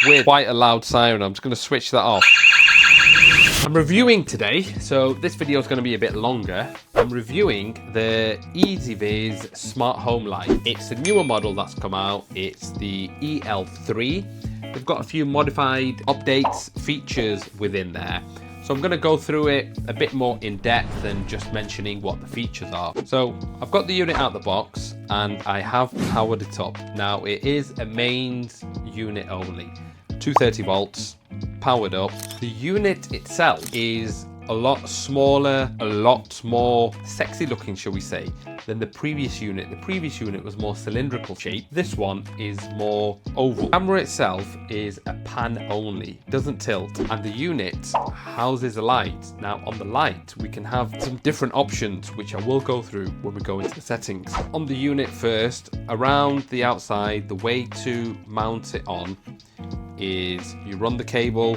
with quite a loud siren. I'm just going to switch that off. I'm reviewing today, so this video is going to be a bit longer. I'm reviewing the EZVIZ Smart Home Light. It's a newer model that's come out. It's the EL3. They've got a few modified updates, features within there. So I'm going to go through it a bit more in depth than just mentioning what the features are. So I've got the unit out the box and I have powered it up. Now it is a mains unit only, 230 volts, powered up. The unit itself is a lot smaller, a lot more sexy looking, shall we say, than the previous unit. The previous unit was more cylindrical shape. This one is more oval. The camera itself is a pan only, doesn't tilt, and the unit houses a light. Now on the light, we can have some different options, which I will go through when we go into the settings. On the unit first, around the outside, the way to mount it on is you run the cable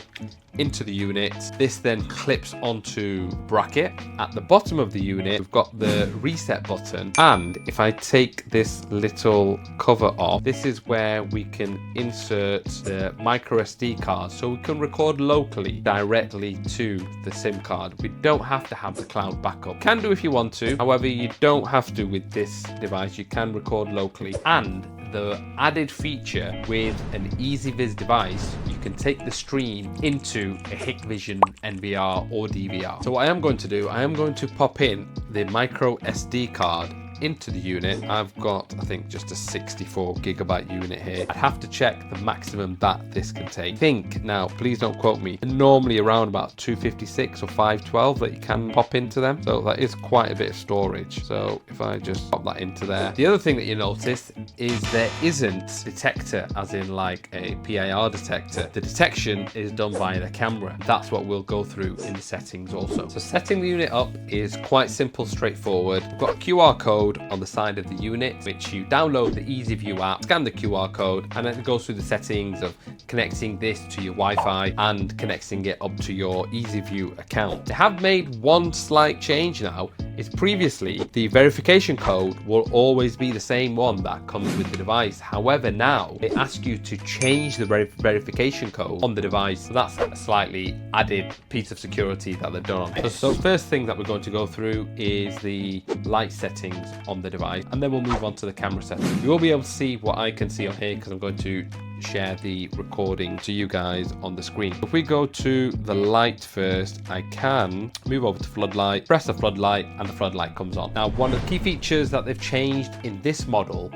into the unit. This then clips onto bracket. At the bottom of the unit, we've got the reset button, and if I take this little cover off, this is where we can insert the micro SD card, so we can record locally directly to the SIM card. We don't have to have the cloud backup. Can do if you want to, however you don't have to with this device. You can record locally, and the added feature with an EZVIZ device, you can take the stream into a Hikvision NVR or DVR. So what I am going to do, I am going to pop in the micro SD card into the unit. I've got, I think, just a 64 gigabyte unit here. I'd have to check the maximum that this can take. I think, now please don't quote me, normally around about 256 or 512 that you can pop into them, so that is quite a bit of storage. So if I just pop that into there, the other thing that you notice is there isn't detector as in like a PIR detector. The detection is done by the camera. That's what we'll go through in the settings also. So setting the unit up is quite simple, straightforward. We've got a QR code on the side of the unit, which you download the EZView app, scan the QR code, and then it goes through the settings of connecting this to your Wi-Fi and connecting it up to your EZView account. They have made one slight change now. Is previously the verification code will always be the same one that comes with the device. However, now it asks you to change the verification code on the device. So that's a slightly added piece of security that they've done on it. So first thing that we're going to go through is the light settings on the device, and then we'll move on to the camera settings. You will be able to see what I can see on here because I'm going to share the recording to you guys on the screen. If we go to the light first, I can move over to floodlight, press the floodlight, and the floodlight comes on. Now, one of the key features that they've changed in this model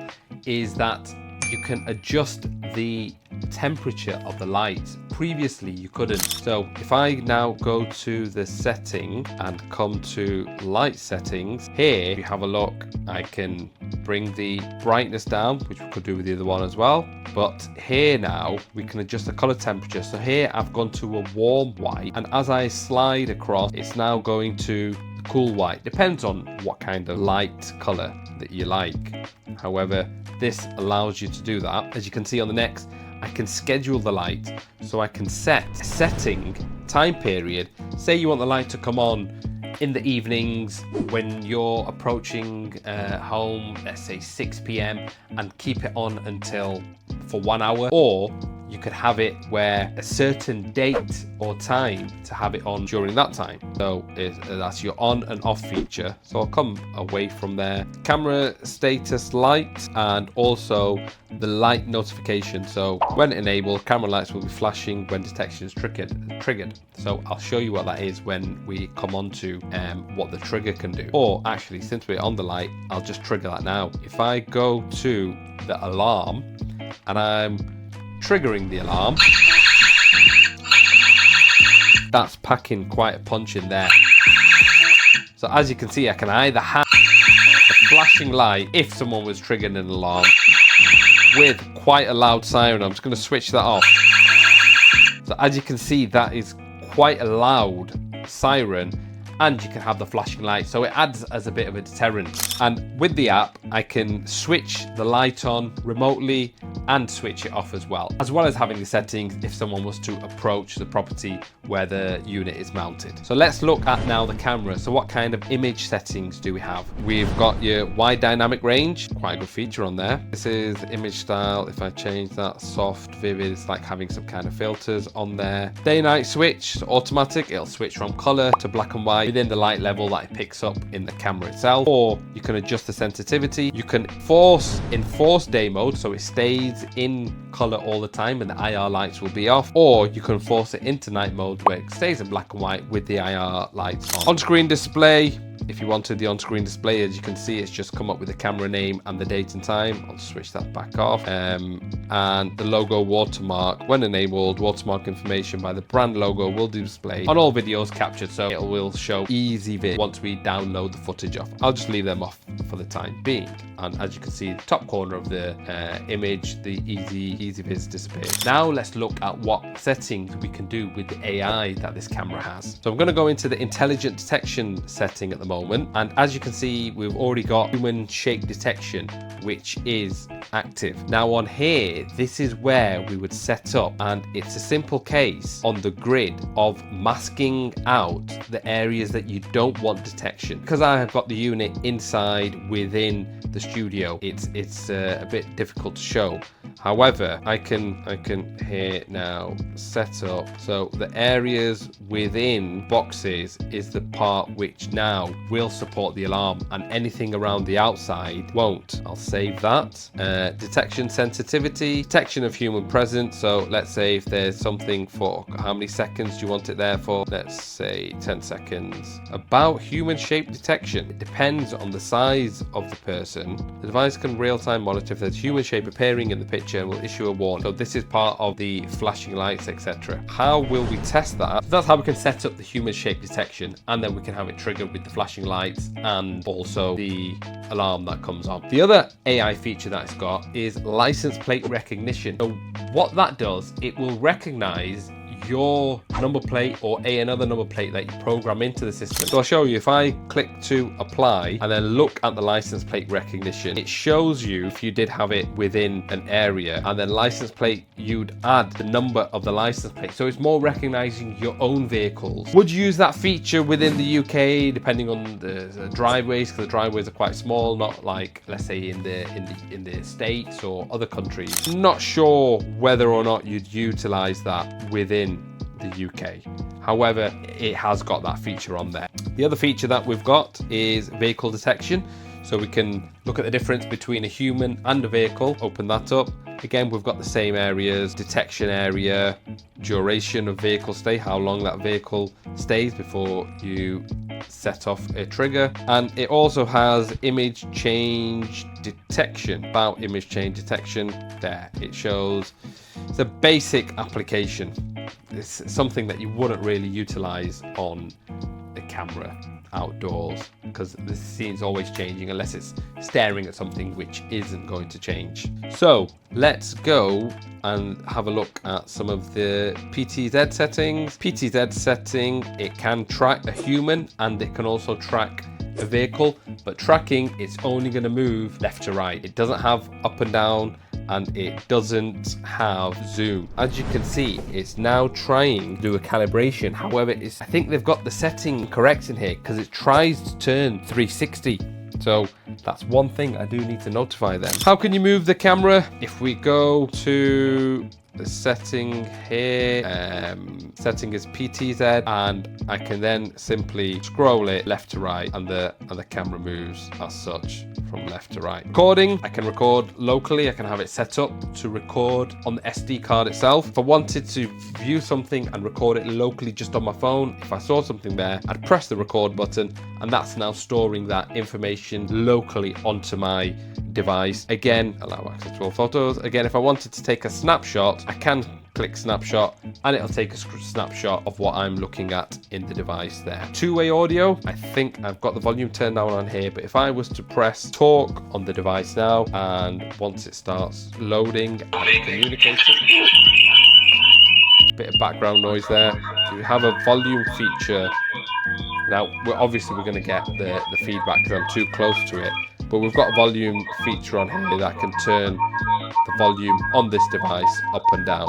is that you can adjust the temperature of the light. Previously you couldn't. So if I now go to the setting and come to light settings, here if you have a look, I can bring the brightness down, which we could do with the other one as well, but here now we can adjust the color temperature. So here I've gone to a warm white, and as I slide across, it's now going to cool white. Depends on what kind of light color that you like. However, this allows you to do that. As you can see on the next, I can schedule the light, so I can set a setting time period. Say you want the light to come on in the evenings when you're approaching home, let's say 6 p.m, and keep it on until for 1 hour, or you could have it where a certain date or time to have it on during that time. So that's your on and off feature. So I'll come away from there. Camera status light, and also the light notification. So when enabled, camera lights will be flashing when detection is triggered. So I'll show you what that is when we come on to what the trigger can do. Or actually, since we're on the light, I'll just trigger that now. If I go to the alarm and I'm triggering the alarm, that's packing quite a punch in there. So as you can see, I can either have a flashing light if someone was triggering an alarm with quite a loud siren. I'm just going to switch that off. So as you can see, that is quite a loud siren, and you can have the flashing light, so it adds as a bit of a deterrent. And with the app, I can switch the light on remotely and switch it off as well as having the settings if someone was to approach the property where the unit is mounted. So let's look at now the camera. So what kind of image settings do we have? We've got your wide dynamic range, quite a good feature on there. This is image style. If I change that soft, vivid, it's like having some kind of filters on there. Day night switch, so automatic, it'll switch from color to black and white within the light level that it picks up in the camera itself. Or you can adjust the sensitivity. You can enforce day mode, so it stays in color all the time and the IR lights will be off. Or you can force it into night mode where it stays in black and white with the IR lights on. On-screen display. If you wanted the on-screen display, as you can see, it's just come up with the camera name and the date and time. I'll switch that back off. And the logo watermark, when enabled, watermark information by the brand logo will display on all videos captured, so it will show EZVIZ once we download the footage off. I'll just leave them off for the time being. And as you can see, the top corner of the image, the EZVIZ disappears. Now let's look at what settings we can do with the AI that this camera has. So I'm going to go into the intelligent detection setting at the moment, and as you can see, we've already got human shape detection, which is active. Now on here, this is where we would set up, and it's a simple case on the grid of masking out the areas that you don't want detection. Because I have got the unit inside within the studio, it's a bit difficult to show. However, I can here now set up so the areas within boxes is the part which now will support the alarm, and anything around the outside won't. I'll save that. Detection sensitivity, detection of human presence. So let's say if there's something for how many seconds do you want it there for? Let's say 10 seconds. About human shape detection, it depends on the size of the person. The device can real-time monitor if there's human shape appearing in the picture and will issue a warning. So this is part of the flashing lights, etc. How will we test that? So that's how we can set up the human shape detection, and then we can have it triggered with the flashing lights and also the alarm that comes on. The other AI feature that it's got is license plate recognition. So what that does, it will recognize your number plate or another number plate that you program into the system. So I'll show you. If I click to apply and then look at the license plate recognition, it shows you if you did have it within an area, and then license plate, you'd add the number of the license plate. So it's more recognizing your own vehicles. Would you use that feature within the UK depending on the driveways, because the driveways are quite small, not like let's say in the States or other countries. Not sure whether or not you'd utilize that within the UK. However, it has got that feature on there. The other feature that we've got is vehicle detection. So we can look at the difference between a human and a vehicle. Open that up. Again, we've got the same areas: detection area, duration of vehicle stay, how long that vehicle stays before you set off a trigger. And it also has image change detection. About image change detection, there it shows. It's a basic application. It's something that you wouldn't really utilize on the camera outdoors, because the scene's always changing unless it's staring at something which isn't going to change. So let's go and have a look at some of the PTZ settings. PTZ setting, it can track a human and it can also track a vehicle, but tracking, it's only going to move left to right. It doesn't have up and down, and it doesn't have zoom. As you can see, it's now trying to do a calibration. However, I think they've got the setting correct in here, because it tries to turn 360. So that's one thing I do need to notify them. How can you move the camera? If we go to the setting here, setting is PTZ, and I can then simply scroll it left to right, and the camera moves as such from left to right. Recording, I can record locally. I can have it set up to record on the SD card itself. If I wanted to view something and record it locally just on my phone, if I saw something there, I'd press the record button, and that's now storing that information locally onto my device. Again, allow access to all photos. Again, if I wanted to take a snapshot, I can click snapshot and it'll take a snapshot of what I'm looking at in the device there. Two-way audio, I think I've got the volume turned down on here, but if I was to press talk on the device now, and once it starts loading and communicating, bit of background noise there. So we have a volume feature Now, we're going to get the feedback because I'm too close to it, but we've got a volume feature on here that can turn the volume on this device up and down.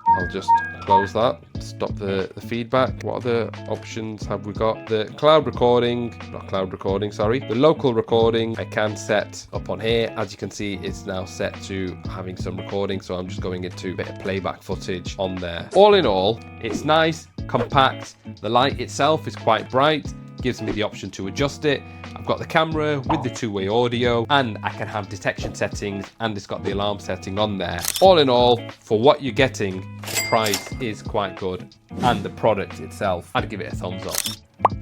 I'll just close that, stop the feedback. What other options have we got? The the local recording I can set up on here. As you can see, it's now set to having some recording, so I'm just going into a bit of playback footage on there. All in all, it's nice, compact. The light itself is quite bright, gives me the option to adjust it. I've got the camera with the two-way audio, and I can have detection settings, and it's got the alarm setting on there. All in all, for what you're getting, the price is quite good, and the product itself, I'd give it a thumbs up.